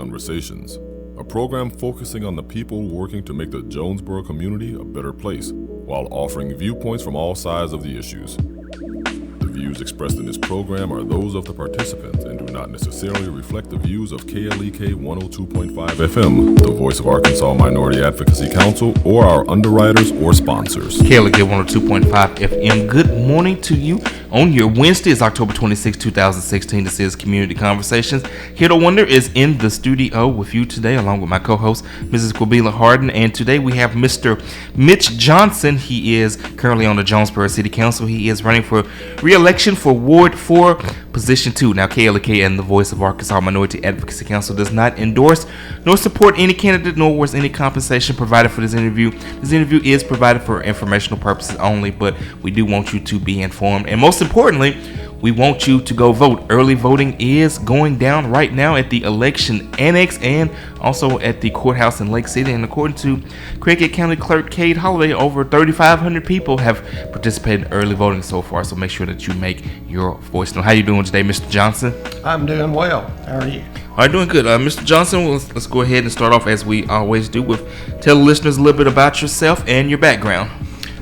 Conversations, a program focusing on the people working to make the Jonesboro community a better place, while offering viewpoints from all sides of the issues. The views expressed in this program are those of the participants and do not necessarily reflect the views of KLEK 102.5 FM, the voice of Arkansas Minority Advocacy Council, or our underwriters or sponsors. KLEK 102.5 FM, good morning to you on your Wednesday. It's October 26, 2016. This is Community Conversations. Kiddo Wonder is in the studio with you today, along with my co-host, Mrs. Quabila Harden. And today we have Mr. Mitch Johnson. He is currently on the Jonesboro City Council. He is running for re-election for Ward 4, Position 2. Now, KLEK and the voice of Arkansas Minority Advocacy Council does not endorse nor support any candidate, nor was any compensation provided for this interview. This interview is provided for informational purposes only, but we do want you to be informed. And most importantly, we want you to go vote. Early voting is going down right now at the election annex and also at the courthouse in Lake City. And according to Craighead County Clerk Cade Holloway, over 3,500 people have participated in early voting so far. So make sure that you make your voice known. How you doing today, Mr. Johnson? I'm doing well. How are you? All right, doing good. Mr. Johnson, let's go ahead and start off as we always do with tell the listeners a little bit about yourself and your background.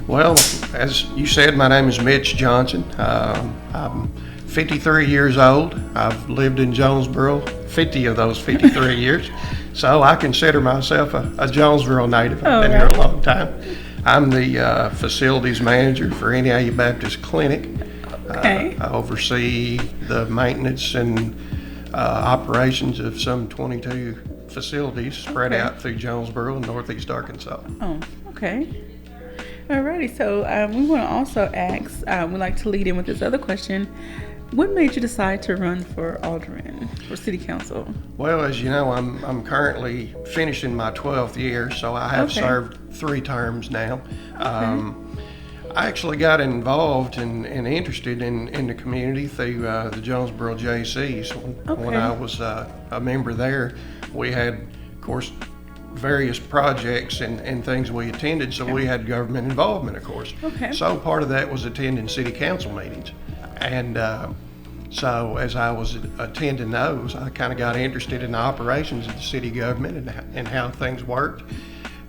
Well, as you said, my name is Mitch Johnson. I'm 53 years old. I've lived in Jonesboro 50 of those 53 years, so I consider myself a Jonesboro native. I've been here a long time. I'm the facilities manager for NAU Baptist Clinic. Okay. I oversee the maintenance and operations of some 22 facilities spread out through Jonesboro and northeast Arkansas. Oh, okay. Alrighty, so we want to also ask, we'd like to lead in with this other question. What made you decide to run for alderman, for city council? Well, as you know, I'm currently finishing my 12th year, so I have served 3 terms now. I actually got involved and interested in the community through the Jonesboro JCs. When I was a member there, we had, of course, various projects and things we attended, so we had government involvement, of course. So part of that was attending city council meetings. And so as I was attending those, I kind of got interested in the operations of the city government and how things worked.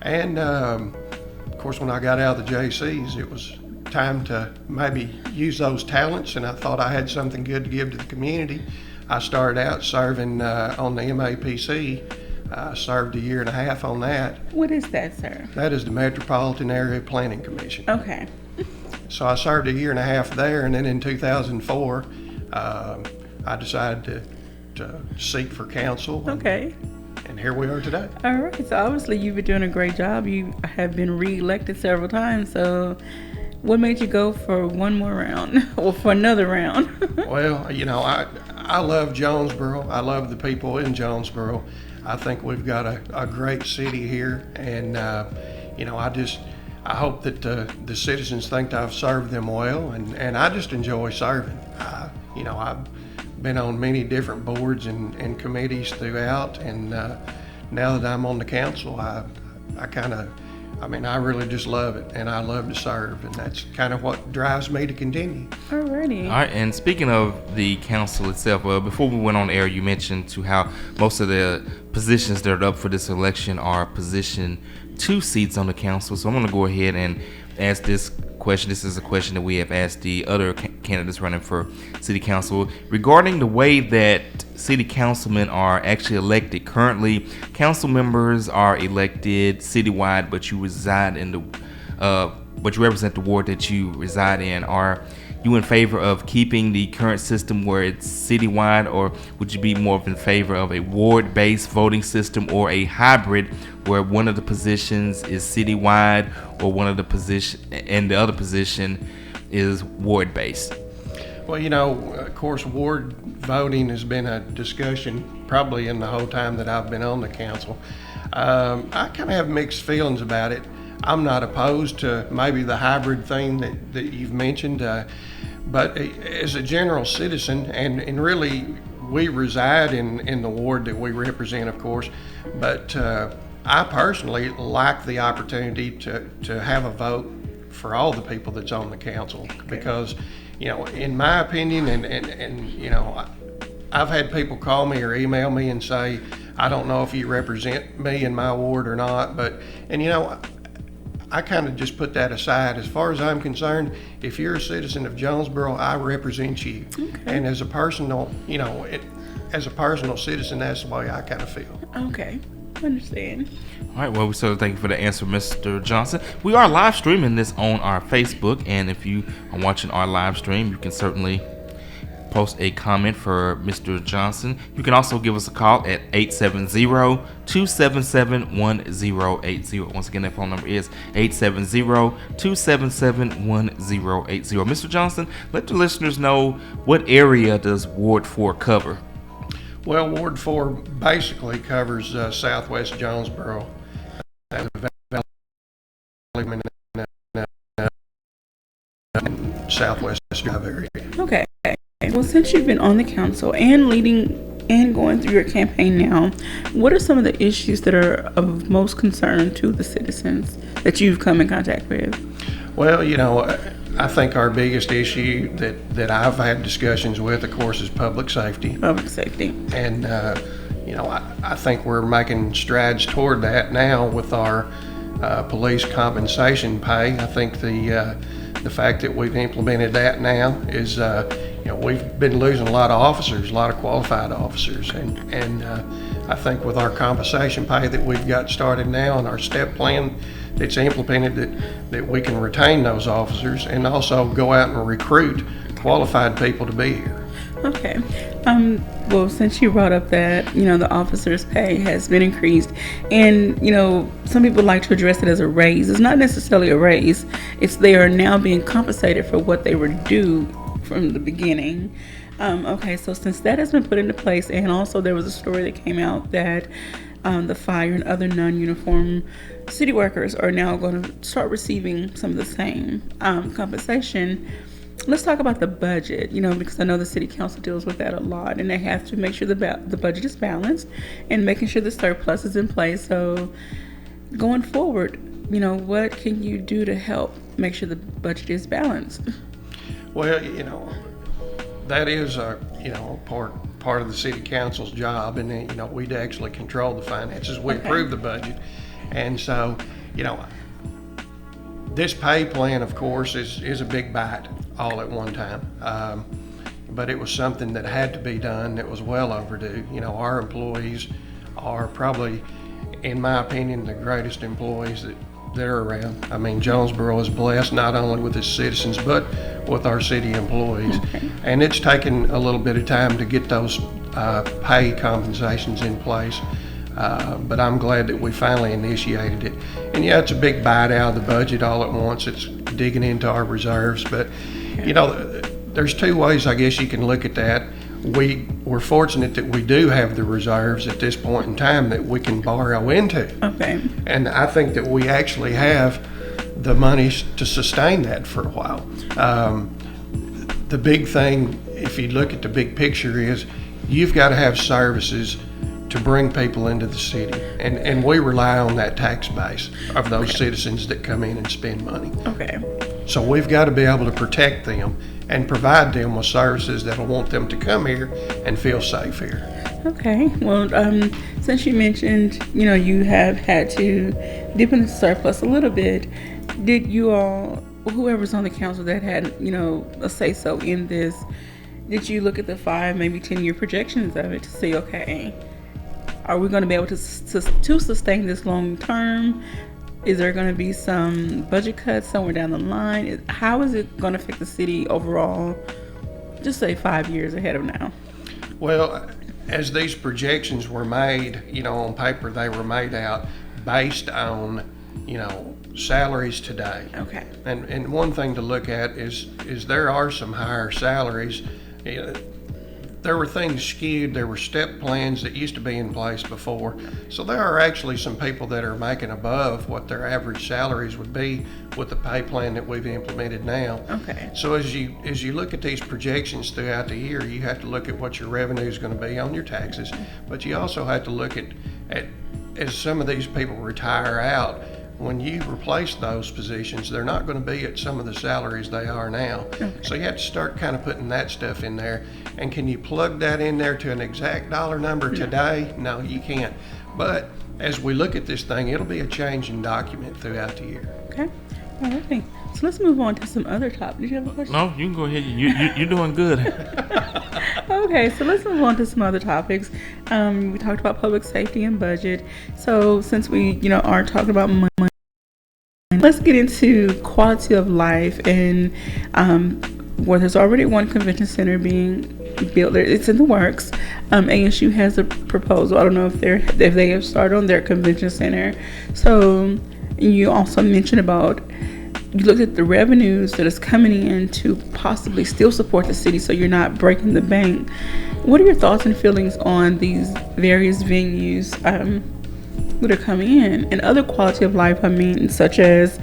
And of course, when I got out of the JCs, it was time to maybe use those talents, and I thought I had something good to give to the community. I started out serving on the MAPC. I served 1.5 years on that. What is that, sir? That is the Metropolitan Area Planning Commission. Okay. So I served 1.5 years there, and then in 2004, I decided to seek for council. And here we are today. All right. So obviously you've been doing a great job. You have been re-elected several times. So what made you go for one more round or for another round? Well, you know, I love Jonesboro. I love the people in Jonesboro. I think we've got a great city here, and you know, I hope that the citizens think that I've served them well, and I just enjoy serving. You know, I've been on many different boards and committees throughout, and now that I'm on the council, I really just love it, and I love to serve, and that's kind of what drives me to continue. Alrighty. All right, and speaking of the council itself, before we went on air, you mentioned to how most of the positions that are up for this election are position 2 seats on the council. So I'm going to go ahead and ask this question. This is a question that we have asked the other candidates running for city council regarding the way that city councilmen are actually elected. Currently, council members are elected citywide, but you reside in but you represent the ward that you reside in. Are you in favor of keeping the current system where it's citywide, or would you be more in favor of a ward-based voting system or a hybrid where one of the positions is citywide or one of the position and the other position is ward-based? Well, you know, of course, ward voting has been a discussion probably in the whole time that I've been on the council. I kind of have mixed feelings about it. I'm not opposed to maybe the hybrid thing that you've mentioned, but as a general citizen, and really we reside in the ward that we represent, of course, but I personally like the opportunity to have a vote for all the people that's on the council, because, you know, in my opinion, and you know, I've had people call me or email me and say, I don't know if you represent me in my ward or not, but, and you know, I kind of just put that aside. As far as I'm concerned, if you're a citizen of Jonesboro, I represent you. Okay. And as a personal, you know, as a personal citizen, that's the way I kind of feel. Okay, understand. All right, well, we so thank you for the answer, Mr. Johnson. We are live streaming this on our Facebook, and if you are watching our live stream, you can certainly post a comment for Mr. Johnson. You can also give us a call at 870-277-1080. Once again, that phone number is 870-277-1080. Mr. Johnson, let the listeners know, what area does Ward 4 cover? Well, Ward 4 basically covers southwest Jonesboro, southwest Drive area. Okay. Well, since you've been on the council and leading and going through your campaign now, what are some of the issues that are of most concern to the citizens that you've come in contact with? Well, you know, I think our biggest issue that I've had discussions with, of course, is public safety. Public safety. And, you know, I think we're making strides toward that now with our police compensation pay. I think the fact that we've implemented that now is, you know, we've been losing a lot of officers, a lot of qualified officers. And I think with our compensation pay that we've got started now and our step plan that's implemented, that we can retain those officers and also go out and recruit qualified people to be here. Okay. Well, since you brought up that, you know, the officers' pay has been increased, and, you know, some people like to address it as a raise. It's not necessarily a raise. It's they are now being compensated for what they were due from the beginning. Okay, so since that has been put into place, and also there was a story that came out that the fire and other non-uniform city workers are now going to start receiving some of the same compensation. Let's talk about the budget, you know, because I know the city council deals with that a lot, and they have to make sure the budget is balanced and making sure the surplus is in place. So going forward, you know, what can you do to help make sure the budget is balanced? Well, you know, that is you know, part of the city council's job, and then, you know, we'd actually control the finances. We approve the budget, and so, you know, this pay plan, of course, is a big bite all at one time, but it was something that had to be done. That was well overdue. You know, our employees are probably, in my opinion, the greatest employees that are around. I mean, Jonesboro is blessed not only with its citizens, but with our city employees. Okay. And it's taken a little bit of time to get those pay compensations in place. But I'm glad that we finally initiated it. And yeah, it's a big bite out of the budget all at once. It's digging into our reserves. But, you know, there's two ways I guess you can look at that. We're fortunate that we do have the reserves at this point in time that we can borrow into. Okay. And I think that we actually have the money to sustain that for a while. The big thing, if you look at the big picture, is you've got to have services to bring people into the city. And we rely on that tax base of those citizens that come in and spend money. Okay. So we've got to be able to protect them and provide them with services that'll want them to come here and feel safe here. Okay. Well, since you mentioned, you know, you have had to dip in the surplus a little bit, did you all, whoever's on the council that had, you know, a say-so in this, did you look at the 5, maybe 10-year projections of it to see, okay, are we going to be able to sustain this long term? Is there going to be some budget cuts somewhere down the line? How is it going to affect the city overall, just say 5 years ahead of now? Well, as these projections were made, you know, on paper, they were made out based on, you know, salaries today. Okay. And one thing to look at is there are some higher salaries. There were things skewed. There were step plans that used to be in place before. So there are actually some people that are making above what their average salaries would be with the pay plan that we've implemented now. Okay. So as you look at these projections throughout the year, you have to look at what your revenue is going to be on your taxes, but you also have to look at as some of these people retire out, when you replace those positions, they're not going to be at some of the salaries they are now. Okay. So you have to start kind of putting that stuff in there. And can you plug that in there to an exact dollar number today? No, you can't. But as we look at this thing, it'll be a changing document throughout the year. Okay. All right. So let's move on to some other topics. Did you have a question? No, you can go ahead. You're doing good. Okay, so let's move on to some other topics. We talked about public safety and budget. So since we, are talking about money, let's get into quality of life and where there's already one convention center being built. It's in the works. ASU has a proposal. I don't know if they have started on their convention center. So you also mentioned about, you looked at the revenues that is coming in to possibly still support the city, so you're not breaking the bank. What are your thoughts and feelings on these various venues that are coming in, and other quality of life, such as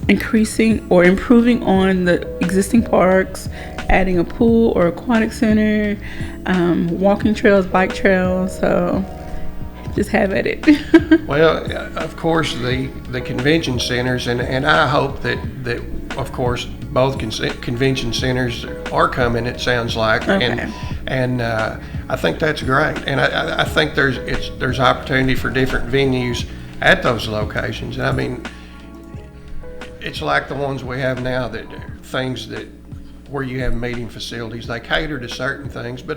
increasing or improving on the existing parks, adding a pool or aquatic center, walking trails, bike trails, so just have at it. Well, of course, the convention centers, and I hope that of course both convention centers are coming. It sounds like, Okay. and I think that's great. And I think there's opportunity for different venues at those locations. I mean, it's like the ones we have now, that things that where you have meeting facilities, they cater to certain things, but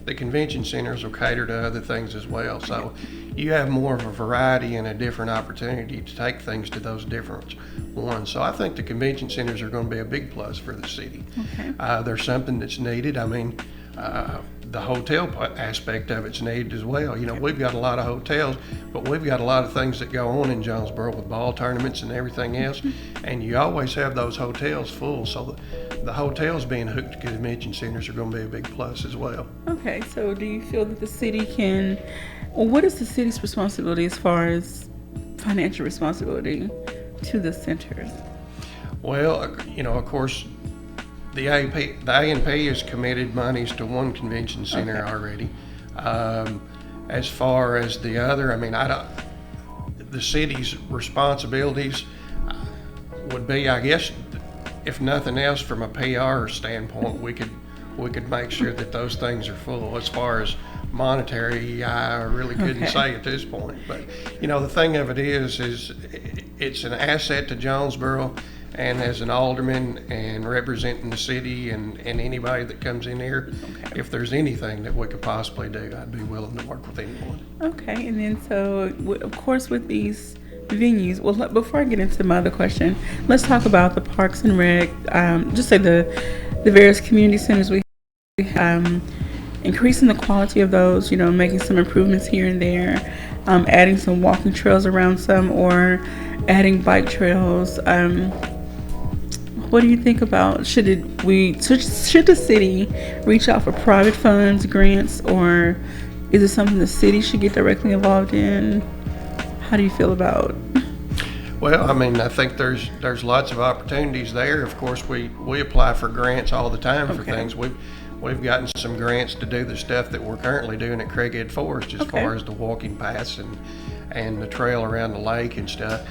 the convention centers will cater to other things as well. So you have more of a variety and a different opportunity to take things to those different ones. So I think the convention centers are going to be a big plus for the city. Okay. There's something that's needed. I mean, the hotel aspect of it's needed as well. We've got a lot of hotels, but we've got a lot of things that go on in Jonesboro with ball tournaments and everything else, and you always have those hotels full. So the hotels being hooked to convention centers are going to be a big plus as well. Okay, so do you feel that the city what is the city's responsibility as far as financial responsibility to the centers? Well, of course, the A&P has committed monies to one convention center already. As far as the other, I mean, the city's responsibilities would be, I guess, if nothing else, from a PR standpoint, we could make sure that those things are full. As far as monetary, I really couldn't say at this point. But the thing of it is it's an asset to Jonesboro. And as an alderman and representing the city and anybody that comes in here, if there's anything that we could possibly do, I'd be willing to work with anyone. Okay, and then so, of course, with these venues, well, before I get into my other question, let's talk about the Parks and Rec, just say the various community centers we have, increasing the quality of those, making some improvements here and there, adding some walking trails around some, or adding bike trails. What do you think about, should the city reach out for private funds, grants, or is it something the city should get directly involved in? How do you feel about? Well, I mean, I think there's lots of opportunities there. Of course, we apply for grants all the time for things. We've gotten some grants to do the stuff that we're currently doing at Craighead Forest, as far as the walking paths and the trail around the lake and stuff.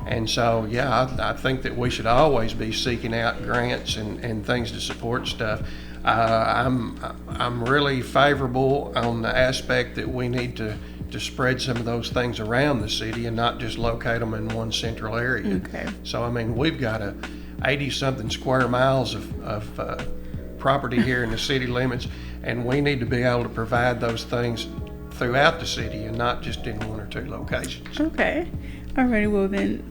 And so, I think that we should always be seeking out grants and things to support stuff. I'm really favorable on the aspect that we need to spread some of those things around the city and not just locate them in one central area. Okay. So, I mean, we've got 80-something square miles of property here in the city limits, and we need to be able to provide those things throughout the city and not just in one or two locations. Okay. Alrighty, well then,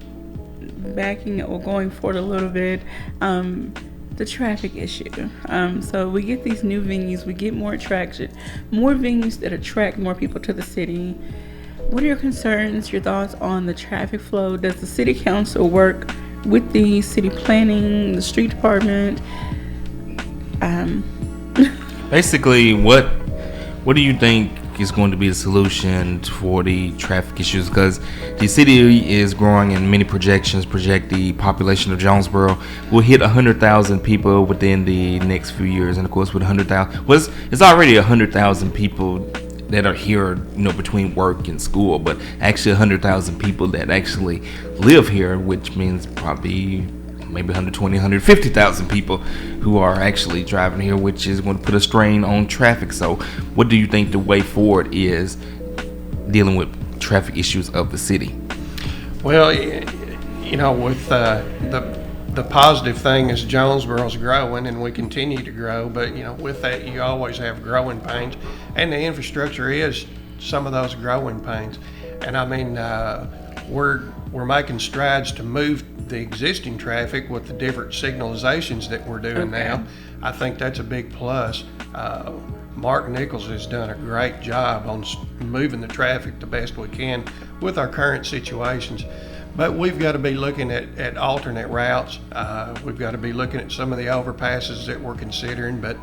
backing or going forward a little bit, the traffic issue. So we get these new venues, we get more attraction, more venues that attract more people to the city. What are your concerns, your thoughts on the traffic flow? Does the city council work with the city planning, the street department? Basically, what do you think is going to be the solution for the traffic issues? Because the city is growing, and many projections project the population of Jonesboro will hit 100,000 people within the next few years. And of course, with 100,000, it's already 100,000 people that are here, between work and school, but actually 100,000 people that actually live here, which means probably maybe 120, 150,000 people who are actually driving here, which is going to put a strain on traffic. So what do you think the way forward is dealing with traffic issues of the city? Well, with the positive thing is Jonesboro's growing and we continue to grow, but with that you always have growing pains, and the infrastructure is some of those growing pains. And I mean, we're making strides to move the existing traffic with the different signalizations that we're doing now. I think that's a big plus. Mark Nichols has done a great job on moving the traffic the best we can with our current situations. But we've got to be looking at alternate routes. We've got to be looking at some of the overpasses that we're considering, but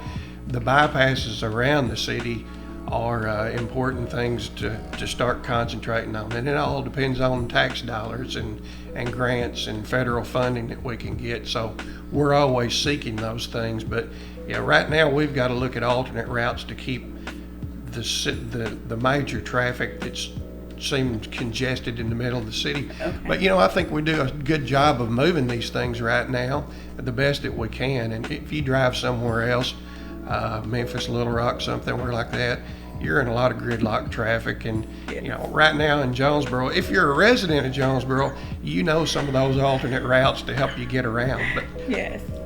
the bypasses around the city are important things to start concentrating on. And it all depends on tax dollars and grants and federal funding that we can get. So we're always seeking those things. But right now we've got to look at alternate routes to keep the major traffic that's seems congested in the middle of the city. But I think we do a good job of moving these things right now the best that we can. And if you drive somewhere else, Memphis, Little Rock, somewhere like that, you're in a lot of gridlock traffic. And right now in Jonesboro, if you're a resident of Jonesboro, some of those alternate routes to help you get around. But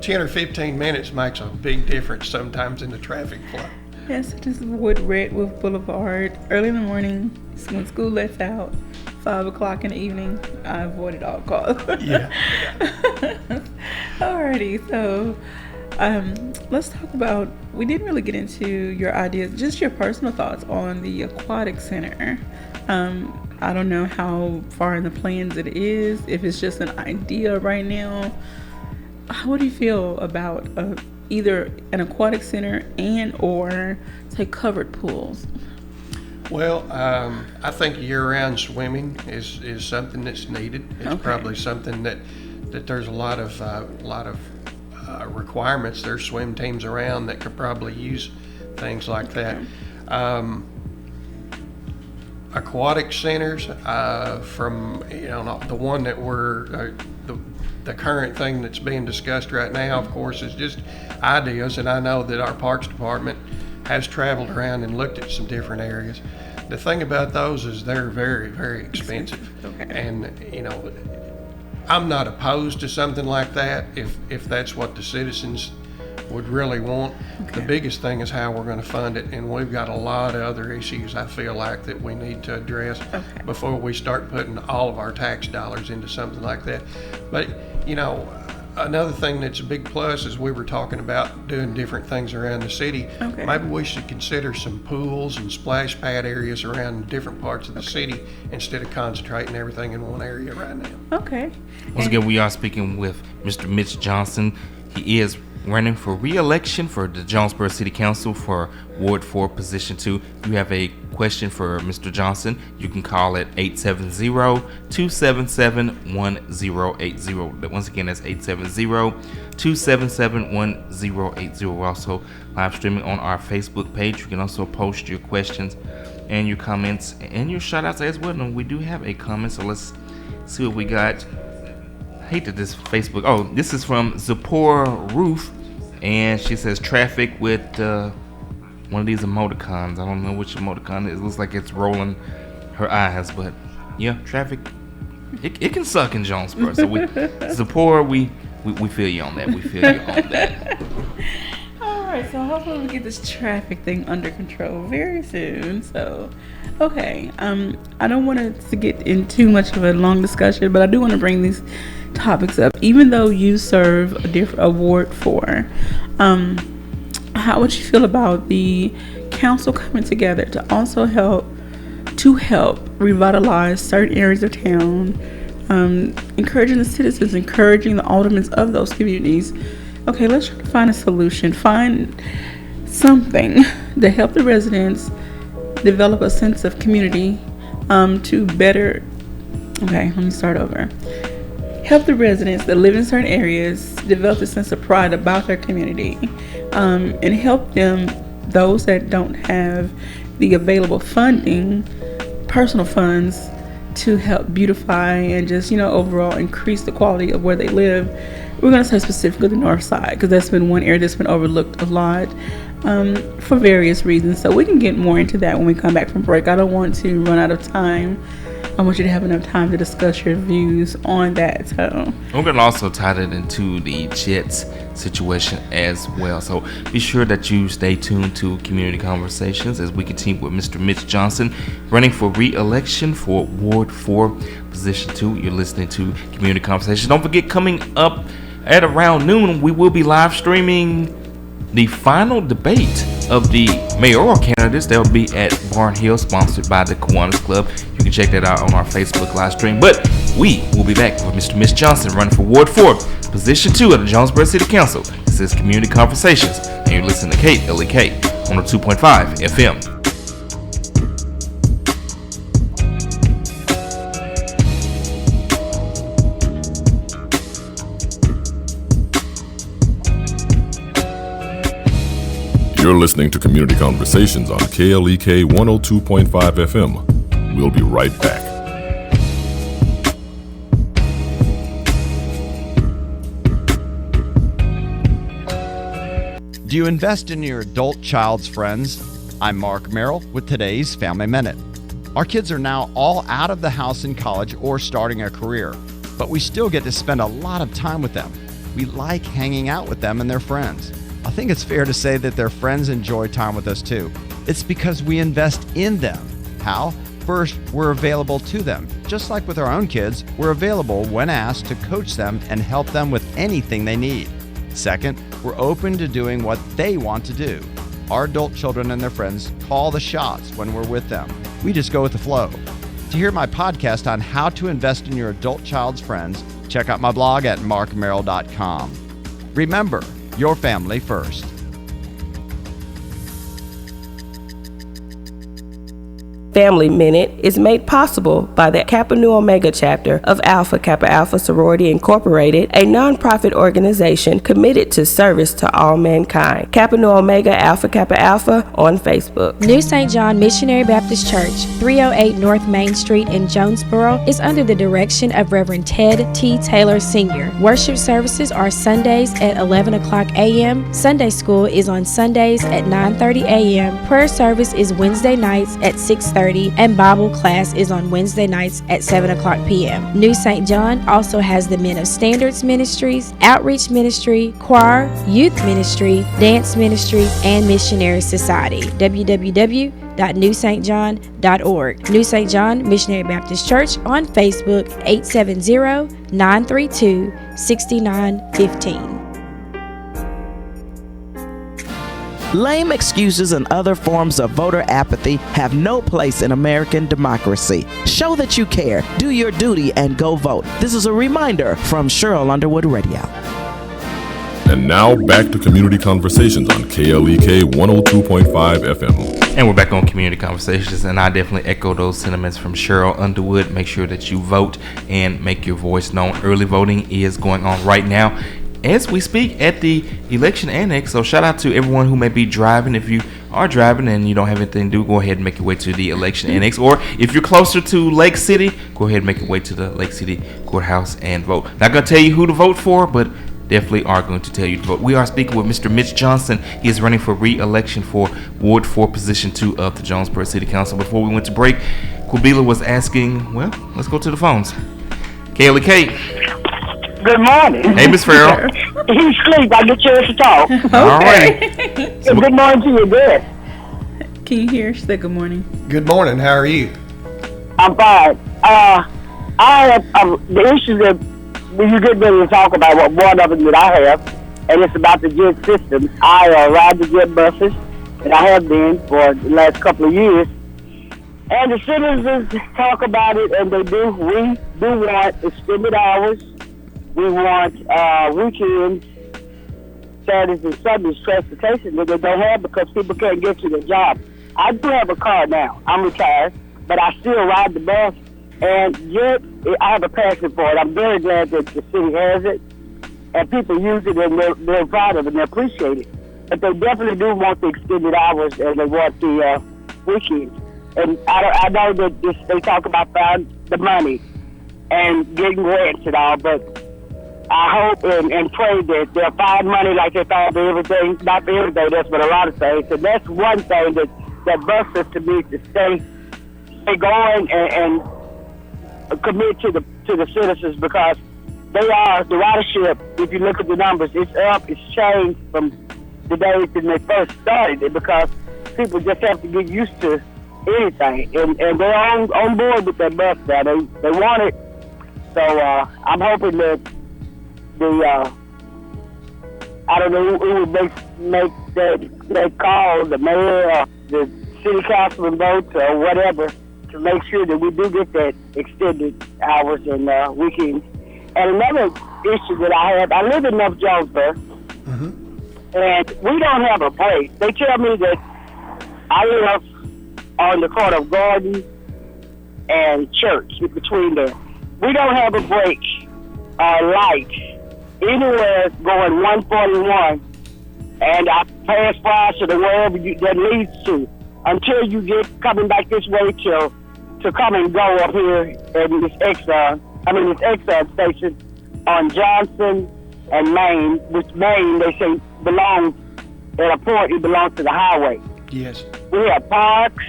10 or 15 minutes makes a big difference sometimes in the traffic flow. Yes, this is Redwood Boulevard. Early in the morning, when school lets out, 5 o'clock in the evening, I avoided all calls. Alrighty, so let's talk about, we didn't really get into your ideas, just your personal thoughts on the aquatic center. I don't know how far in the plans it is, if it's just an idea right now. What do you feel about either an aquatic center and or say covered pools? Well, I think year-round swimming is something that's needed. It's probably something that there's a lot of requirements. There's swim teams around that could probably use things like that. Aquatic centers, from the one that we're the current thing that's being discussed right now, of course, is just ideas, and I know that our Parks Department has traveled around and looked at some different areas. The thing about those is they're very, very expensive. And I'm not opposed to something like that if that's what the citizens would really want. The biggest thing is how we're going to fund it, and we've got a lot of other issues I feel like that we need to address before we start putting all of our tax dollars into something like that. But another thing that's a big plus is we were talking about doing different things around the city. Maybe we should consider some pools and splash pad areas around different parts of the city instead of concentrating everything in one area right now. Once again, we are speaking with Mr. Mitch Johnson. He is running for re-election for the Jonesboro City Council for Ward 4, Position 2. If you have a question for Mr. Johnson, you can call at 870-277-1080. Once again, that's 870-277-1080. We're also live streaming on our Facebook page. You can also post your questions and your comments and your shout outs as well. And we do have a comment, so let's see what we got. I hate that this Facebook. Oh, this is from Zipporah Roof, and she says traffic with one of these emoticons. I don't know which emoticon it is. It looks like it's rolling her eyes, but yeah, traffic. It can suck in Jonesboro. So Zipporah, we feel you on that. We feel you on that. All right, so hopefully we get this traffic thing under control very soon. So, okay, I don't want to get in too much of a long discussion, but I do want to bring these topics up. Even though you serve a Ward 4, how would you feel about the council coming together to also help revitalize certain areas of town, encouraging the citizens, encouraging the aldermen of those communities? Okay, let's try to find a solution, find something to help the residents develop a sense of community, to better, okay, let me start over. Help the residents that live in certain areas develop a sense of pride about their community, and help them, those that don't have the available funding, personal funds, to help beautify and just, overall increase the quality of where they live. We're going to say specifically the north side, because that's been one area that's been overlooked a lot for various reasons. So we can get more into that when we come back from break. I don't want to run out of time. I want you to have enough time to discuss your views on that. So we're going to also tie that into the Jets situation as well. So be sure that you stay tuned to Community Conversations as we continue with Mr. Mitch Johnson, running for re-election for Ward 4, Position 2. You're listening to Community Conversations. Don't forget, coming up at around noon, we will be live streaming the final debate of the mayoral candidates. That will be at Barn Hill, sponsored by the Kiwanis Club. You can check that out on our Facebook live stream. But we will be back with Mr. Mitch Johnson running for Ward 4, Position 2 of the Jonesboro City Council. This is Community Conversations, and you're listening to KLEK 102.5 FM. You're listening to Community Conversations on KLEK 102.5 FM. We'll be right back. Do you invest in your adult child's friends? I'm Mark Merrill with today's Family Minute. Our kids are now all out of the house in college or starting a career, but we still get to spend a lot of time with them. We like hanging out with them and their friends. I think it's fair to say that their friends enjoy time with us too. It's because we invest in them. How? First, we're available to them. Just like with our own kids, we're available when asked to coach them and help them with anything they need. Second, we're open to doing what they want to do. Our adult children and their friends call the shots when we're with them. We just go with the flow. To hear my podcast on how to invest in your adult child's friends, check out my blog at markmerrill.com. Remember, your family first. Family Minute is made possible by the Kappa Nu Omega chapter of Alpha Kappa Alpha Sorority Incorporated, a nonprofit organization committed to service to all mankind. Kappa Nu Omega Alpha Kappa Alpha on Facebook. New St. John Missionary Baptist Church, 308 North Main Street in Jonesboro, is under the direction of Reverend Ted T. Taylor Sr. Worship services are Sundays at 11 o'clock a.m. Sunday school is on Sundays at 9:30 a.m. Prayer service is Wednesday nights at 6:30, and Bible class is on Wednesday nights at 7 o'clock p.m. New St. John also has the Men of Standards Ministries, Outreach Ministry, Choir, Youth Ministry, Dance Ministry, and Missionary Society. www.newstjohn.org. New St. John Missionary Baptist Church on Facebook, 870-932-6915. Lame excuses and other forms of voter apathy have no place in American democracy. Show that you care, do your duty, and go vote. This is a reminder from Cheryl Underwood Radio. And now back to Community Conversations on KLEK 102.5 FM. And we're back on Community Conversations, and I definitely echo those sentiments from Cheryl Underwood. Make sure that you vote and make your voice known. Early voting is going on right now as we speak at the election annex. So shout out to everyone who may be driving. If you are driving and you don't have anything to do, go ahead and make your way to the election annex. Or if you're closer to Lake City, go ahead and make your way to the Lake City courthouse and vote. Not going to tell you who to vote for, but definitely are going to tell you to vote. We are speaking with Mr. Mitch Johnson. He is running for re-election for Ward 4, Position 2 of the Jonesboro City Council. Before we went to break, Quabila was asking, well, let's go to the phones. Kaylee Kate. Good morning. Hey, Miss Farrell. He's asleep. I get yours to talk. All right. Good morning to you. Good. Can you hear? She said good morning. Good morning. How are you? I'm fine. I have the issue that when you get ready to talk about one of them that I have, and it's about the JET system. I ride the JET buses, and I have been for the last couple of years. And the citizens talk about it, and we do want extended hours. We want weekends, Saturdays and Sundays transportation that they don't have because people can't get to their job. I do have a car now. I'm retired, but I still ride the bus. And yet, I have a passion for it. I'm very glad that the city has it. And people use it and they're proud of it and they appreciate it. But they definitely do want the extended hours and they want the weekends. And I know that they talk about the money and getting grants and all, but I hope and pray that they'll find money like they found for everything, not for everything, that's but a lot of things. And that's one thing that bus system needs to stay going and commit to the citizens, because they are the ridership. If you look at the numbers, it's up, it's changed from the days when they first started it, because people just have to get used to anything, and they're on board with that bus now. They want it, so I'm hoping that I don't know who would make that call, the mayor, or the city councilman votes or whatever, to make sure that we do get that extended hours and weekends. And another issue that I live in North Jonesboro, and we don't have a break. They tell me that I live on the corner of Garden and Church, in between there. We don't have a break light anywhere going 141, and I pass by to the wherever that leads to, until you get coming back this way to come and go up here in this Exxon station on Johnson and Main, which Main, they say, belongs, at a point, it belongs to the highway. Yes. We have parks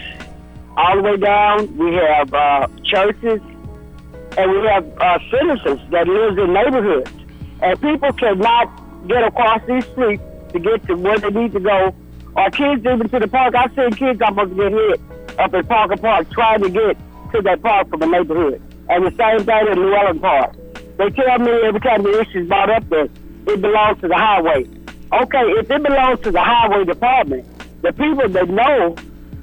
all the way down. We have churches, and we have citizens that live in neighborhoods. And people cannot get across these streets to get to where they need to go, or kids even to the park. I've seen kids almost get hit up at Parker Park trying to get to that park from the neighborhood. And the same thing in Llewellyn Park. They tell me every time the issue's brought up that it belongs to the highway. Okay, if it belongs to the highway department, the people that know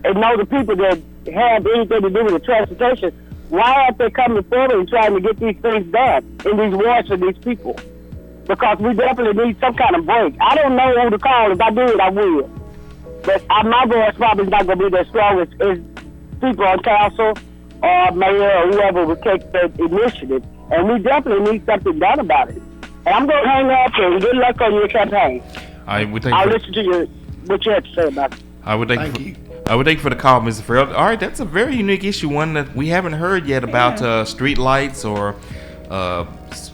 and know the people that have anything to do with the transportation, why aren't they coming forward and trying to get these things done in these wars for these people? Because we definitely need some kind of break. I don't know who to call. If I do it, I will. But my voice probably is not going to be as strong as people on council or mayor or whoever would take the initiative. And we definitely need something done about it. And I'm going to hang up and good luck on your campaign. I'll listen to what you have to say about it. I would thank you for the call, Mr. Farrell. All right, that's a very unique issue, one that we haven't heard yet about street lights or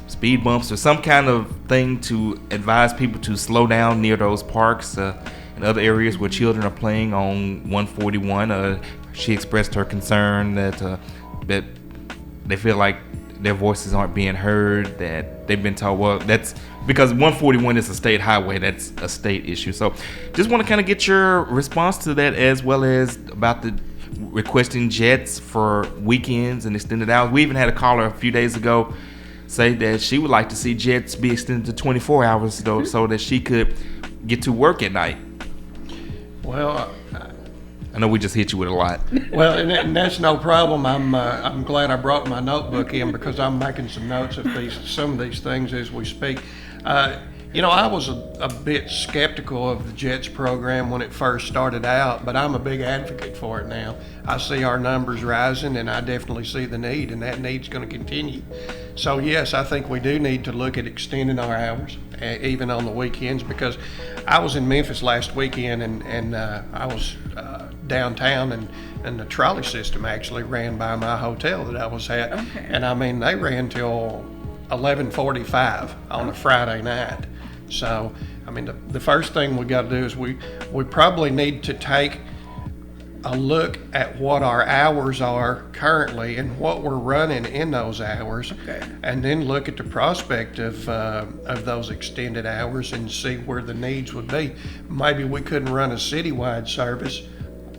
speed bumps or some kind of thing to advise people to slow down near those parks and other areas where children are playing on 141. She expressed her concern that they feel like their voices aren't being heard, that they've been told, well, that's because 141 is a state highway, that's a state issue. So just want to kind of get your response to that, as well as about the requesting jets for weekends and extended hours. We even had a caller a few days ago say that she would like to see jets be extended to 24 hours so that she could get to work at night. Well, I know we just hit you with a lot. Well, and that's no problem. I'm glad I brought my notebook in, because I'm making some notes of some of these things as we speak. I was a bit skeptical of the JETS program when it first started out, but I'm a big advocate for it now. I see our numbers rising, and I definitely see the need, and that need's going to continue. So yes, I think we do need to look at extending our hours, even on the weekends, because I was in Memphis last weekend, and I was downtown, and the trolley system actually ran by my hotel that I was at. Okay. And I mean, they ran till 11:45 on a Friday night. So, I mean, the first thing we got to do is we probably need to take a look at what our hours are currently and what we're running in those hours, and then look at the prospect of those extended hours and see where the needs would be. Maybe we couldn't run a citywide service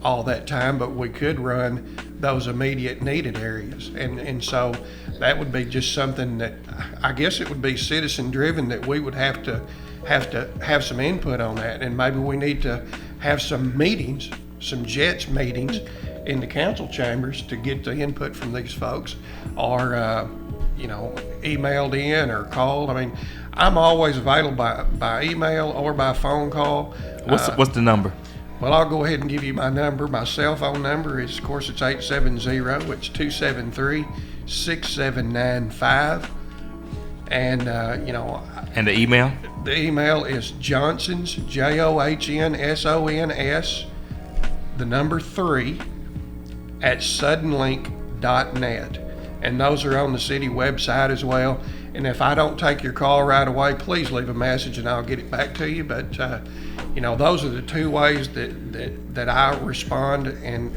all that time, but we could run those immediate needed areas, and so that would be just something that I guess it would be citizen driven, that we would have to have some input on that, and maybe we need to have some meetings, some JETS meetings in the council chambers to get the input from these folks, or emailed in or called. I mean, I'm always available by email or by phone call. What's the number? Well, I'll go ahead and give you my number. My cell phone number is, of course, it's 870. It's 273-6795. And, And the email? The email is Johnsons, JOHNSONS, the number 3 at suddenlink.net. And those are on the city website as well. And if I don't take your call right away, please leave a message and I'll get it back to you. But those are the 2 ways that I respond. And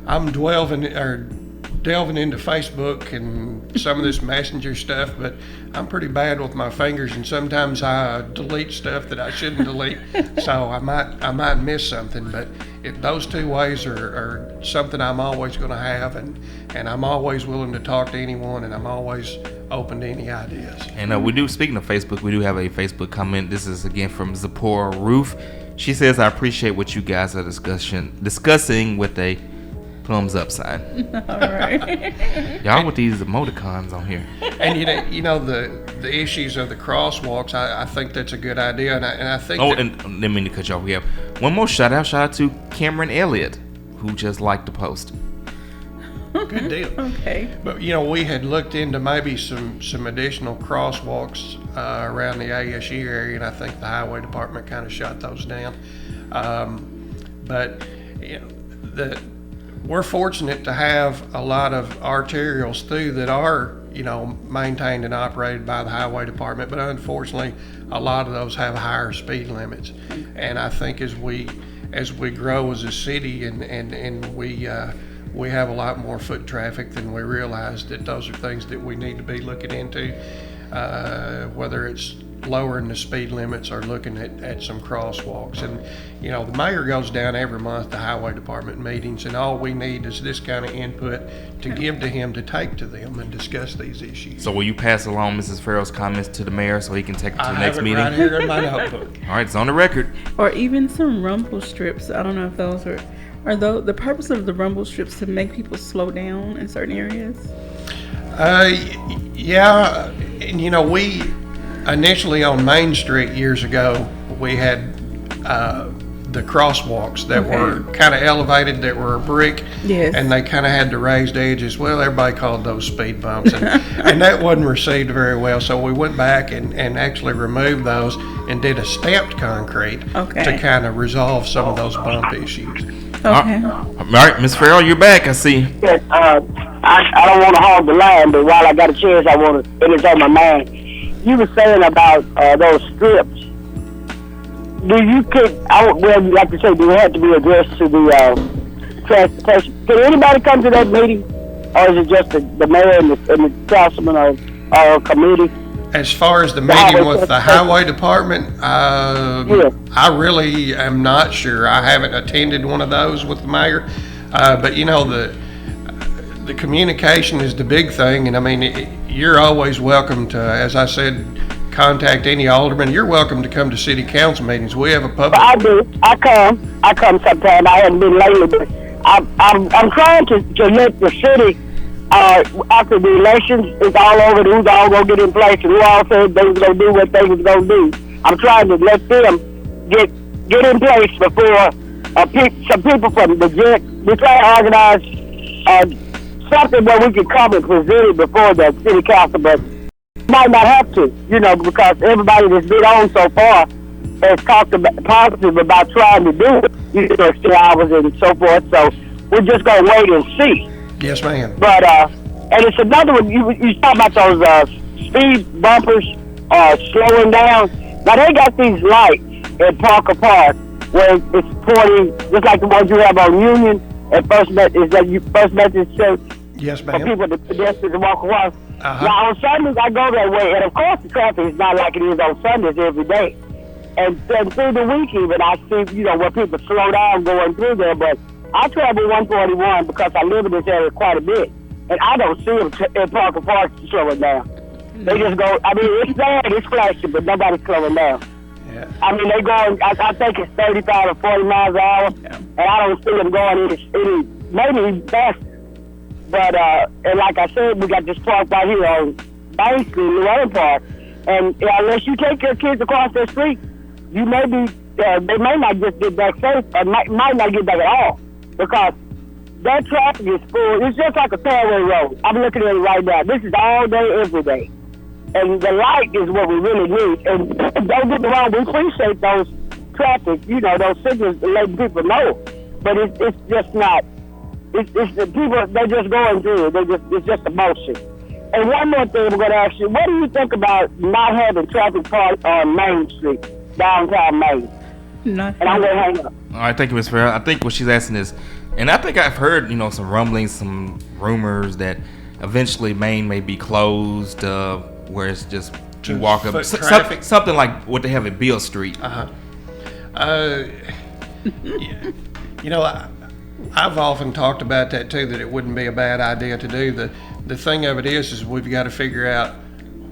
I'm delving into Facebook and some of this messenger stuff, but I'm pretty bad with my fingers, and sometimes I delete stuff that I shouldn't delete. So I might miss something. But if those 2 ways are something I'm always going to have, and I'm always willing to talk to anyone, and I'm always open to any ideas. And we do, speaking of Facebook, we do have a Facebook comment. This is again from Zipporah Roof. She says, I appreciate what you guys are discussing with a thumbs up sign. All right. Y'all with these emoticons on here. And the issues of the crosswalks, I think that's a good idea, and I think. And didn't mean to cut you off. We have one more shout out to Cameron Elliott, who just liked the post. Good deal. Okay. But we had looked into maybe some additional crosswalks around the ASU area, and I think the highway department kind of shot those down. But we're fortunate to have a lot of arterials through that are maintained and operated by the highway department, but unfortunately a lot of those have higher speed limits. And I think as we grow as a city and we have a lot more foot traffic than we realize, that those are things that we need to be looking into, whether it's lowering the speed limits or looking at some crosswalks. And the mayor goes down every month to highway department meetings, and all we need is this kind of input to give to him to take to them and discuss these issues. So will you pass along Mrs. Farrell's comments to the mayor so he can take it to the next meeting? I have it right here in my notebook. All right, it's on the record. Or even some rumble strips. I don't know if those are the purpose of the rumble strips to make people slow down in certain areas? Yeah, and we initially on Main Street years ago, we had the crosswalks that were kind of elevated, that were brick, yes, and they kind of had the raised edges. Well, everybody called those speed bumps, and that wasn't received very well. So we went back and actually removed those and did a stamped concrete to kind of resolve some of those bump issues. Okay. All right, Ms. Farrell, you're back. I see. Yes, I don't want to hog the line, but while I got a chance, it is on my mind. You were saying about those strips. Like you say, do it have to be addressed to the transportation? Can anybody come to that meeting, or is it just the mayor and the councilman or committee? As far as the meeting with the highway department, I really am not sure. I haven't attended one of those with the mayor, but the communication is the big thing. And I mean, you're always welcome to, as I said, contact any alderman. You're welcome to come to city council meetings. We have a public. I do. I come sometime. I haven't been lately, but I'm trying to let the city. After the elections, it's all over. Who's all gonna get in place, and who all said they was gonna do what they was gonna do. I'm trying to let them get in place before some people from the JET. We try to organize something where we can come and present it before the city council, but might not have to, because everybody that's been on so far has talked positive about trying to do it, 6 hours and so forth. So we're just gonna wait and see. Yes, ma'am. But and it's another one. You talk about those speed bumpers slowing down. Now they got these lights at Parker Park where it's pointing, just like the ones you have on Union at First Methodist Church. Yes, ma'am. For people, the pedestrians to walk across. Uh-huh. Now on Sundays I go that way, and of course the traffic is not like it is on Sundays every day. And through the week even I see, where people slow down going through there, but I travel 141 because I live in this area quite a bit, and I don't see them in Parker Park slowing down. They just go. I mean, it's bad, it's flashing, but nobody's slowing down. Yeah. I mean, they going. I think it's 35 or 40 miles an hour, and I don't see them going any maybe faster. But and like I said, we got this park right here on Main Street, Llewellyn Park, and unless you take your kids across the street, you may be. They may not just get back safe, or might not get back at all. Because that traffic is full. It's just like a fairway road. I'm looking at it right now. This is all day, every day. And the light is what we really need. And don't get me wrong, we appreciate those traffic, those signals to let people know. but it's just not. It's the people, they're just going through it. It's just emotion. And one more thing I'm going to ask you, what do you think about not having traffic park on Main Street, downtown Maine? And I'm going to hang up. All right, thank you, Ms. Farrell. I think what she's asking is, and I think I've heard, some rumblings, some rumors that eventually Maine may be closed, where it's just you walk up, something like what they have at Beale Street. Yeah. I've often talked about that too, that it wouldn't be a bad idea to do. The thing of it is we've got to figure out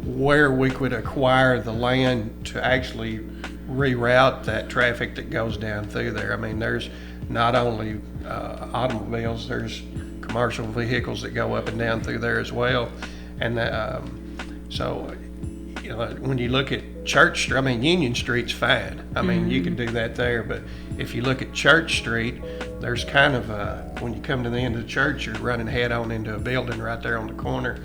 where we could acquire the land to actually reroute that traffic that goes down through there. I mean, there's not only automobiles, there's commercial vehicles that go up and down through there as well. And so, when you look at Church Street, I mean, Union Street's fine. I mean, you can do that there, but if you look at Church Street, there's kind of when you come to the end of the church, you're running head on into a building right there on the corner.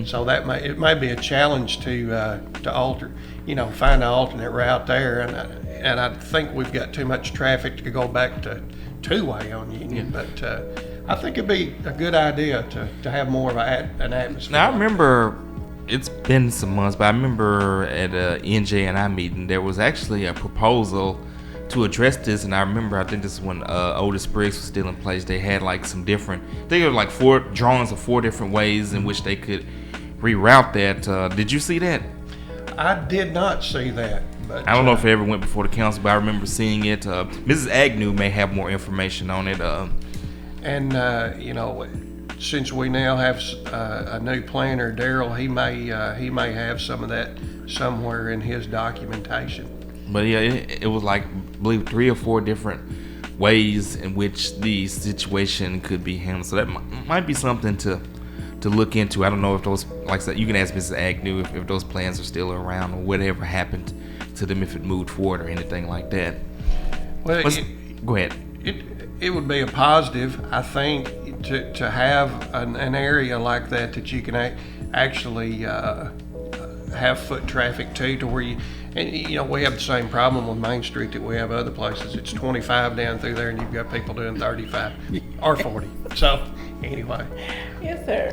So it might be a challenge to alter, find an alternate route there. And I think we've got too much traffic to go back to two-way on Union, but I think it'd be a good idea to have more of an atmosphere. Now, I remember, it's been some months, but I remember at a NJNI meeting, there was actually a proposal to address this, and I think this is when Otis Briggs was still in place. They had like some different, they were like 4 drawings of 4 different ways in which they could reroute that. Did you see that? I did not see that. But I don't know if it ever went before the council, but I remember seeing it. Mrs. Agnew may have more information on it. Since we now have a new planner, Daryl, he may have some of that somewhere in his documentation. But yeah, it was like, I believe 3 or 4 different ways in which the situation could be handled. So that might be something to look into. I don't know if those, like I said, you can ask Mrs. Agnew if those plans are still around or whatever happened to them, if it moved forward or anything like that. Well, go ahead. It would be a positive, I think, to have an area like that you can actually have foot traffic to where we have the same problem with Main Street that we have other places. It's 25 down through there, and you've got people doing 35 or 40. So anyway. Yes, sir.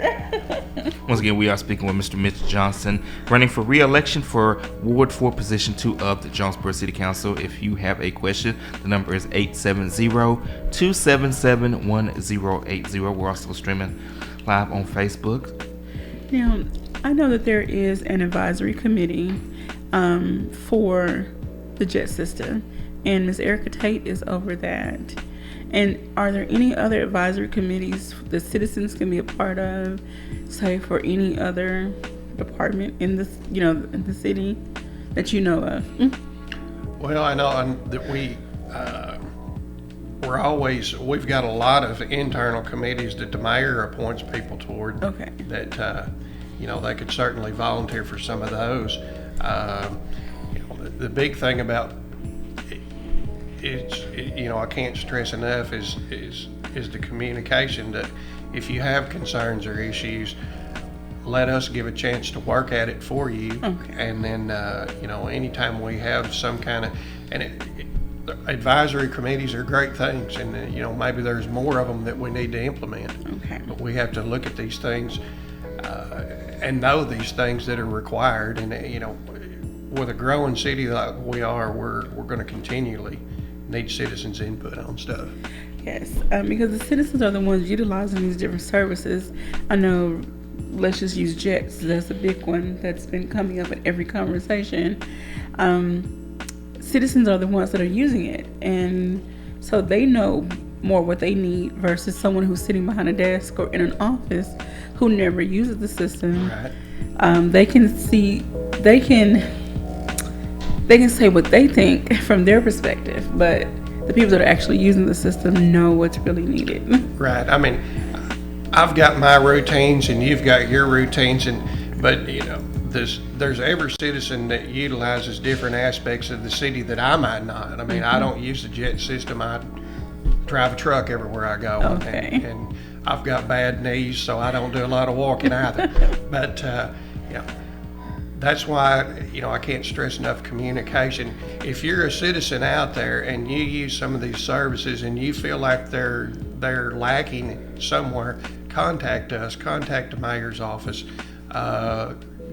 Once again, we are speaking with Mr. Mitch Johnson, running for re-election for Ward 4 Position 2 of the Jonesboro City Council. If you have a question, the number is 870-277-1080. We're also streaming live on Facebook. Now, I know that there is an advisory committee for the JET system, and Ms. Erica Tate is over that. And are there any other advisory committees the citizens can be a part of, say, for any other department in this, in the city that you know of? Well, I know that we've got a lot of internal committees that the mayor appoints people toward. Okay. That they could certainly volunteer for some of those. The big thing about I can't stress enough is the communication, that if you have concerns or issues, let us give a chance to work at it for you. Okay. And then anytime we have some kind of advisory committees are great things, and maybe there's more of them that we need to implement. Okay. But we have to look at these things and know these things that are required. And with a growing city like we are, we're going to continually need citizens' input on stuff. Yes, because the citizens are the ones utilizing these different services. I know, let's just use JETs. That's a big one that's been coming up in every conversation. Citizens are the ones that are using it, and so they know more what they need versus someone who's sitting behind a desk or in an office who never uses the system. Right. They can say what they think from their perspective, but the people that are actually using the system know what's really needed. Right. I mean, I've got my routines and you've got your routines, but there's every citizen that utilizes different aspects of the city that I might not. I mean, I don't use the JET system. I drive a truck everywhere I go. Okay. And I've got bad knees, so I don't do a lot of walking either. But that's why, I can't stress enough communication. If you're a citizen out there and you use some of these services and you feel like they're lacking somewhere, contact us, contact the mayor's office,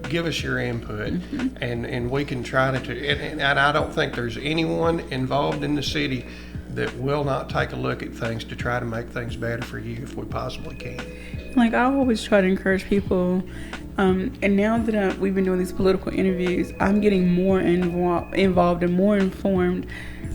give us your input, and we can try to, and I don't think there's anyone involved in the city that will not take a look at things to try to make things better for you if we possibly can. Like, I always try to encourage people, and now that we've been doing these political interviews, I'm getting more involved and more informed.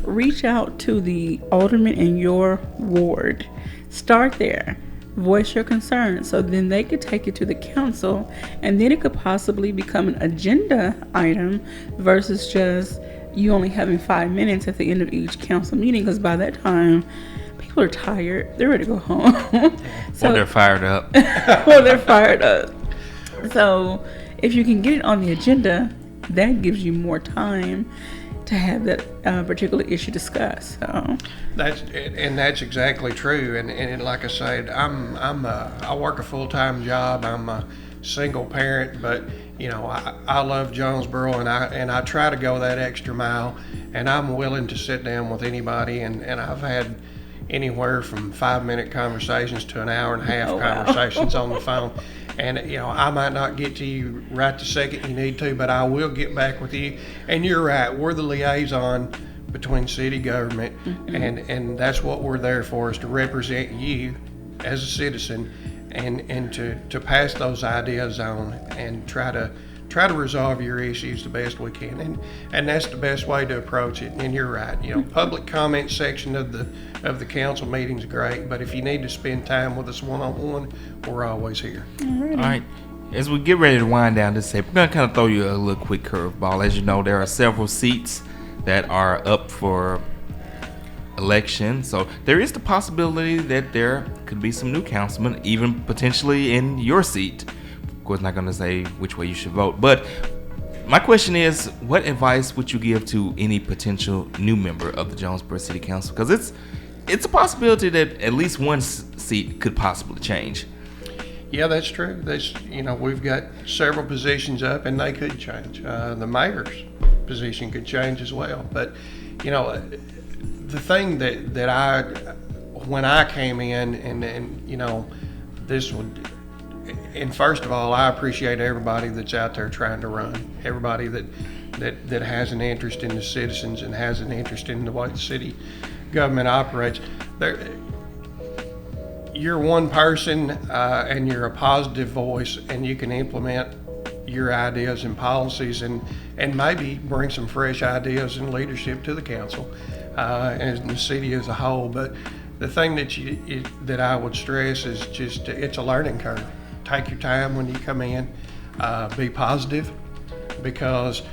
Reach out to the alderman in your ward. Start there. Voice your concerns, so then they could take it to the council, and then it could possibly become an agenda item versus just you only having 5 minutes at the end of each council meeting, because by that time people are tired, they're ready to go home. So, or they're fired up. Or they're fired up. So if you can get it on the agenda, that gives you more time to have that particular issue discussed. So that's exactly true. And like I said, I work a full-time job. I'm a single parent, but I love Jonesboro, and I try to go that extra mile, and I'm willing to sit down with anybody, and I've had anywhere from 5-minute conversations to an hour and a half conversations on the phone. And I might not get to you right the second you need to, but I will get back with you. And you're right, we're the liaison between city government, and that's what we're there for, is to represent you as a citizen, and to pass those ideas on and try to resolve your issues the best we can, and that's the best way to approach it. And you're right, public comment section of the council meeting's great, but if you need to spend time with us one-on-one, we're always here. All right. As we get ready to wind down this tape, we're going to kind of throw you a little quick curveball. As you know, there are several seats that are up for election, so there is the possibility that there could be some new councilmen, even potentially in your seat. Of course, not going to say which way you should vote, but my question is, what advice would you give to any potential new member of the Jonesboro City Council? Because it's a possibility that at least one seat could possibly change. Yeah, that's true. We've got several positions up, and they could change. The mayor's position could change as well. But the thing that when I came in, and this would. And first of all, I appreciate everybody that's out there trying to run, everybody that has an interest in the citizens and has an interest in the way the city government operates. You're one person, and you're a positive voice, and you can implement your ideas and policies, and maybe bring some fresh ideas and leadership to the council and the city as a whole. But the thing that I would stress is just it's a learning curve. Take your time when you come in. Be positive, because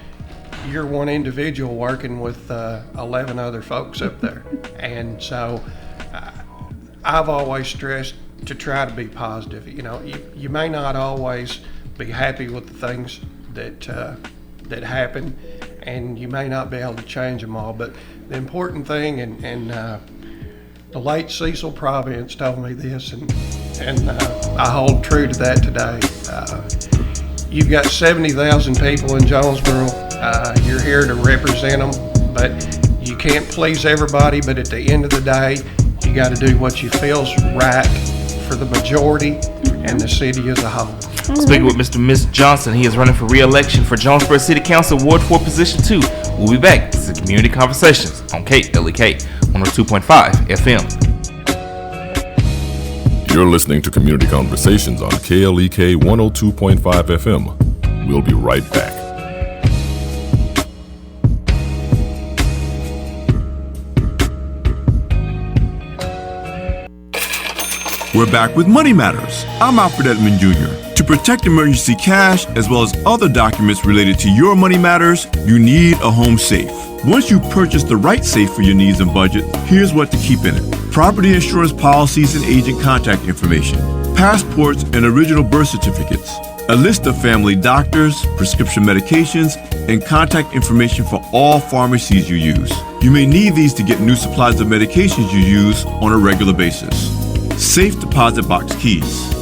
you're one individual working with 11 other folks up there. And so I've always stressed to try to be positive. You may not always be happy with the things that happen, and you may not be able to change them all. But the important thing, and the late Cecil Providence told me this, and I hold true to that today. You've got 70,000 people in Jonesboro. You're here to represent them, but you can't please everybody. But at the end of the day, you got to do what you feel's right for the majority and the city as a whole. Speaking with Mr. Mitch Johnson, he is running for re-election for Jonesboro City Council Ward 4 Position 2. We'll be back. This is Community Conversations on KLEK 102.5 FM. You're listening to Community Conversations on KLEK 102.5 FM. We'll be right back. We're back with Money Matters. I'm Alfred Edmond Jr. To protect emergency cash as well as other documents related to your money matters, you need a home safe. Once you purchase the right safe for your needs and budget, here's what to keep in it: property insurance policies and agent contact information, passports and original birth certificates, a list of family doctors, prescription medications, and contact information for all pharmacies you use. You may need these to get new supplies of medications you use on a regular basis. Safe deposit box keys.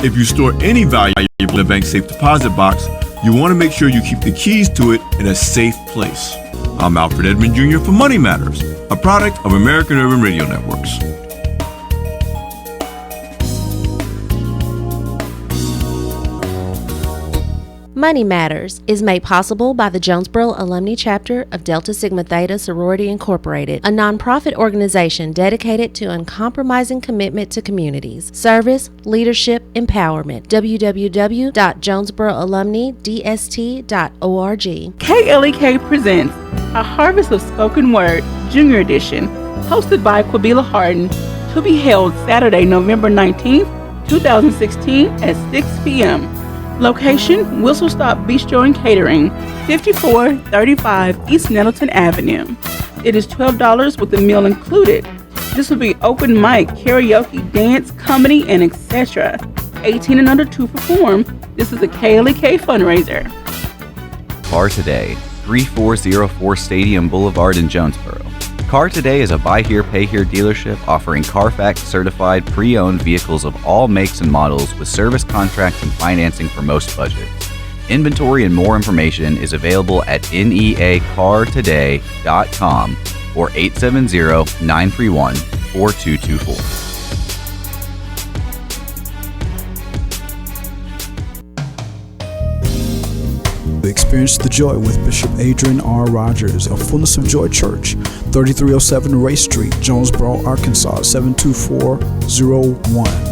If you store any valuable in a bank safe deposit box, you want to make sure you keep the keys to it in a safe place. I'm Alfred Edmond Jr. for Money Matters, a product of American Urban Radio Networks. Money Matters is made possible by the Jonesboro Alumni Chapter of Delta Sigma Theta Sorority Incorporated, a nonprofit organization dedicated to uncompromising commitment to communities, service, leadership, empowerment. www.jonesboroalumnidst.org. KLEK presents A Harvest of Spoken Word, Junior Edition, hosted by Quabila Harden, to be held Saturday, November 19th, 2016 at 6 p.m. Location, Whistle Stop Bistro and Catering, 5435 East Nettleton Avenue. It is $12 with the meal included. This will be open mic, karaoke, dance, comedy, and etc. 18 and under to perform. This is a KLEK fundraiser. Car Today, 3404 Stadium Boulevard in Jonesboro. Car Today is a buy here, pay here dealership offering Carfax certified pre-owned vehicles of all makes and models with service contracts and financing for most budgets. Inventory and more information is available at neacartoday.com or 870-931-4224. Experience the joy with Bishop Adrian R. Rogers of Fullness of Joy Church, 3307 Race Street, Jonesboro, Arkansas, 72401.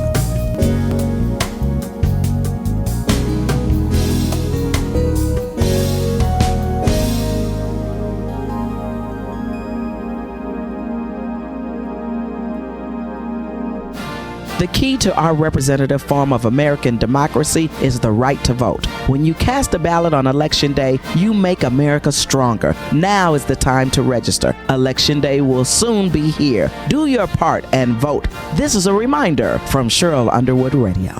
The key to our representative form of American democracy is the right to vote. When you cast a ballot on Election Day, you make America stronger. Now is the time to register. Election Day will soon be here. Do your part and vote. This is a reminder from Cheryl Underwood Radio.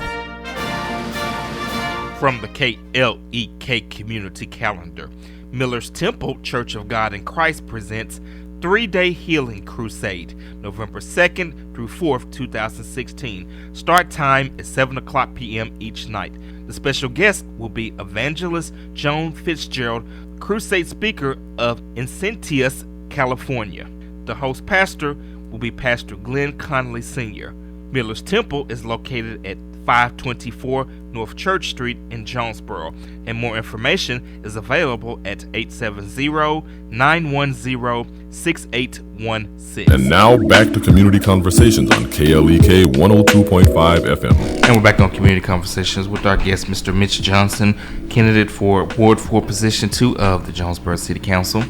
From the KLEK Community Calendar, Miller's Temple Church of God in Christ presents 3-Day Healing Crusade, November 2nd through 4th, 2016. Start time is 7 o'clock p.m. each night. The special guest will be Evangelist Joan Fitzgerald, crusade speaker of Incentius, California. The host pastor will be Pastor Glenn Connolly Sr. Miller's Temple is located at 524 North Church Street in Jonesboro, and more information is available at 870-910-6816. And now back to Community Conversations on KLEK 102.5 FM. And we're back on Community Conversations with our guest, Mr. Mitch Johnson, candidate for Ward 4 Position 2 of the Jonesboro City Council.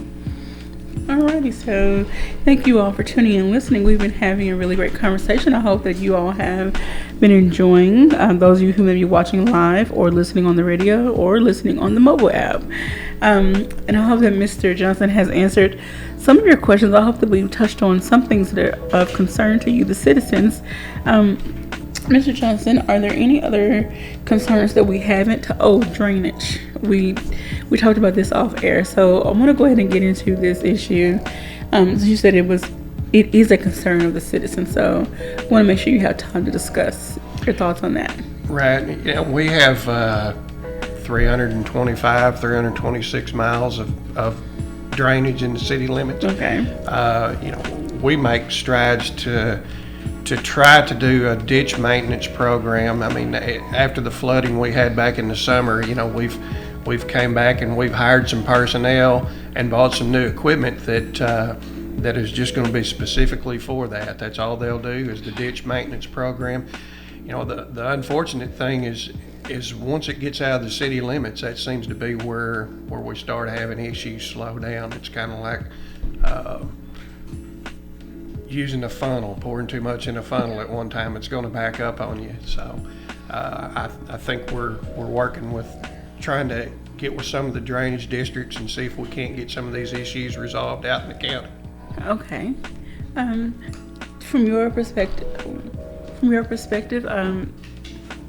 Alrighty, so thank you all for tuning in and listening. We've been having a really great conversation. I hope that you all have been enjoying, those of you who may be watching live or listening on the radio or listening on the mobile app. And I hope that Mr. Johnson has answered some of your questions. I hope that we've touched on some things that are of concern to you, the citizens. Mr. Johnson, are there any other concerns that we haven't? Drainage. We talked about this off air, so I want to go ahead and get into this issue. You said it is a concern of the citizens, so I want to make sure you have time to discuss your thoughts on that. Right. We have 326 miles of drainage in the city limits. Okay. We make strides to try to do a ditch maintenance program. I mean, after the flooding we had back in the summer, we've came back and we've hired some personnel and bought some new equipment that is just going to be specifically for that. That's all they'll do is the ditch maintenance program. The unfortunate thing is once it gets out of the city limits, that seems to be where we start having issues slow down. It's kind of like using a funnel, pouring too much in a funnel at one time. It's going to back up on you. So I think we're working with trying to get with some of the drainage districts and see if we can't get some of these issues resolved out in the county. Okay. From your perspective,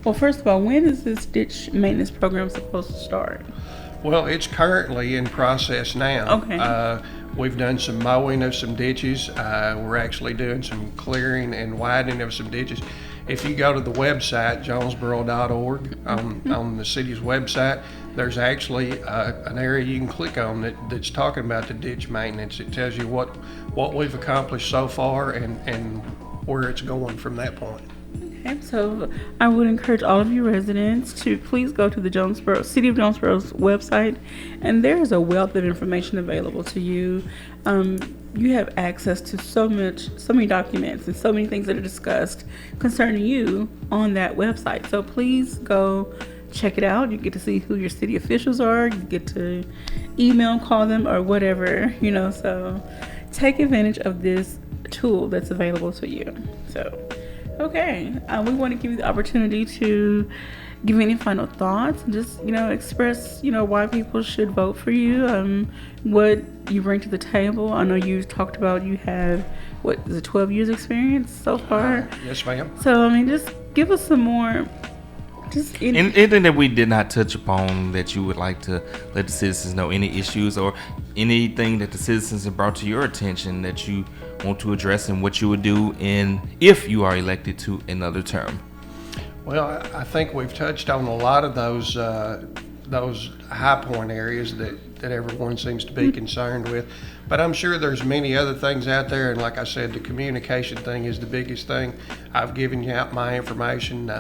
well, first of all, when is this ditch maintenance program supposed to start? Well, it's currently in process now. Okay. We've done some mowing of some ditches. We're actually doing some clearing and widening of some ditches. if you go to the website, jonesboro.org, on the city's website, there's actually an area you can click on that's talking about the ditch maintenance. It tells you what we've accomplished so far and where it's going from that point. Okay, so I would encourage all of you residents to please go to the City of Jonesboro's website, and there is a wealth of information available to you. You have access to so many documents and so many things that are discussed concerning you on that website. So please go check it out. You get to see who your city officials are. You get to email, call them, or whatever, so take advantage of this tool that's available to you. So, okay, we want to give you the opportunity to give any final thoughts and just, express, why people should vote for you, what you bring to the table. I know you talked about you have, 12 years experience so far? Yes, ma'am. So, just give us some more. Anything that we did not touch upon that you would like to let the citizens know, any issues or anything that the citizens have brought to your attention that you want to address and what you would do if you are elected to another term? Well, I think we've touched on a lot of those high point areas that everyone seems to be concerned with. But I'm sure there's many other things out there. And like I said, the communication thing is the biggest thing. I've given you out my information.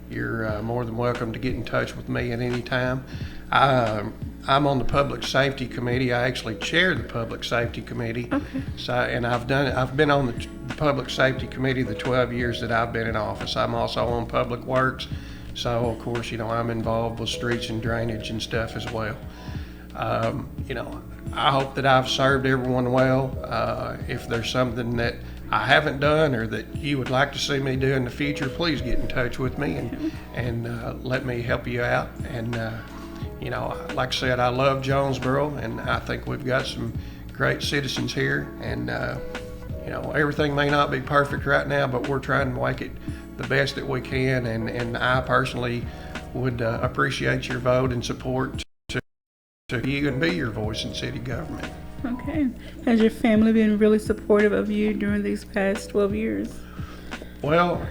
You're more than welcome to get in touch with me at any time. I'm on the Public Safety Committee. I actually chair the Public Safety Committee. Okay. So, and I've been on the Public Safety Committee the 12 years that I've been in office. I'm also on Public Works. So, of course, I'm involved with streets and drainage and stuff as well. I hope that I've served everyone well. If there's something that I haven't done or that you would like to see me do in the future, please get in touch with me and let me help you out. And, like I said, I love Jonesboro, and I think we've got some great citizens here. And, everything may not be perfect right now, but we're trying to make it the best that we can. And I personally would appreciate your vote and support to you and be your voice in city government. Okay. Has your family been really supportive of you during these past 12 years? Well,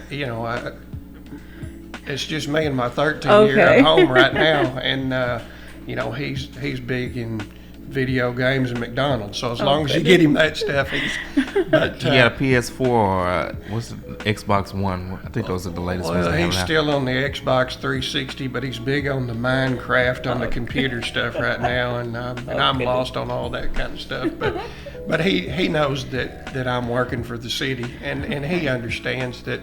it's just me and my 13 year at home right now, and he's big in video games and McDonald's. So as long as you get him that stuff, he's. But he got a PS4 or what's the Xbox One? I think those are the latest ones. Well, he's still on the Xbox 360, but he's big on the Minecraft on the computer stuff right now, and I'm lost on all that kind of stuff. But he knows that I'm working for the city, and he understands that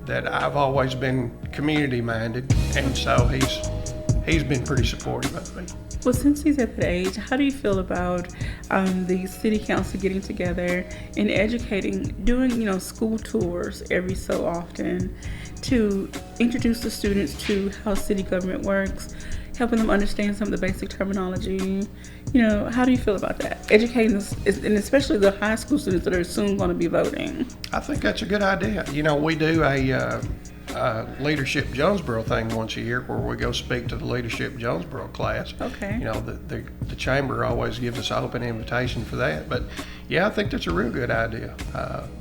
I've always been community minded, and so he's been pretty supportive of me. Well, since he's at that age, how do you feel about the city council getting together and doing school tours every so often to introduce the students to how city government works, helping them understand some of the basic terminology? How do you feel about that? Educating us, and especially the high school students that are soon going to be voting. I think that's a good idea. We do a Leadership Jonesboro thing once a year where we go speak to the Leadership Jonesboro class. Okay. The chamber always gives us an open invitation for that. But yeah, I think that's a real good idea.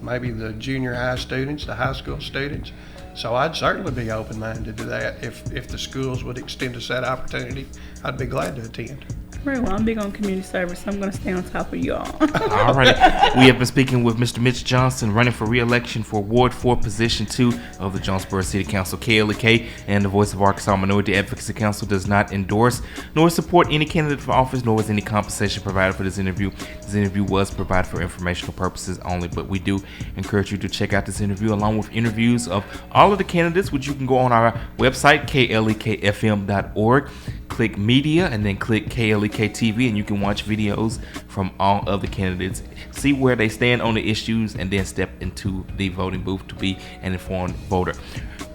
Maybe the junior high students, the high school students. So I'd certainly be open-minded to that. If the schools would extend us that opportunity, I'd be glad to attend. Very well. I'm big on community service, so I'm going to stay on top of y'all. All right. We have been speaking with Mr. Mitch Johnson, running for re-election for Ward 4, Position 2 of the Jonesboro City Council. KLEK and the Voice of Arkansas Minority Advocacy Council does not endorse nor support any candidate for office, nor was any compensation provided for this interview. This interview was provided for informational purposes only, but we do encourage you to check out this interview along with interviews of all of the candidates, which you can go on our website, klekfm.org. Click media and then click KLEK TV, and you can watch videos from all of the candidates, see where they stand on the issues, and then step into the voting booth to be an informed voter.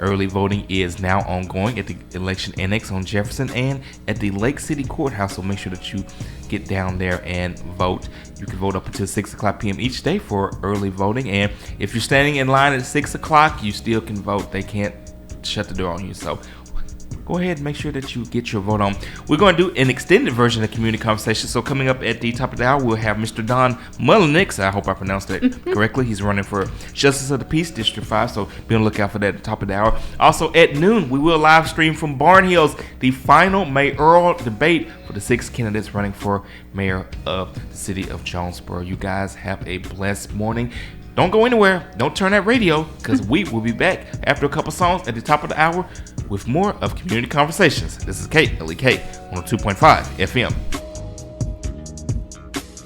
Early voting is now ongoing at the election annex on Jefferson and at the Lake City Courthouse, so make sure that you get down there and vote. You can vote up until 6 o'clock p.m. each day for early voting, and if you're standing in line at 6 o'clock, you still can vote. They can't shut the door on you, so go ahead and make sure that you get your vote on. We're going to do an extended version of Community Conversation. So coming up at the top of the hour, we'll have Mr. Don Mullenix. I hope I pronounced that correctly. He's running for Justice of the Peace, District 5, so be on the lookout for that at the top of the hour. Also at noon, we will live stream from Barn Hills the final mayoral debate for the 6 candidates running for mayor of the city of Jonesboro. You guys have a blessed morning. Don't go anywhere. Don't turn that radio, because we will be back after a couple songs at the top of the hour with more of Community Conversations. This is Kate, LEK, 102.5 FM.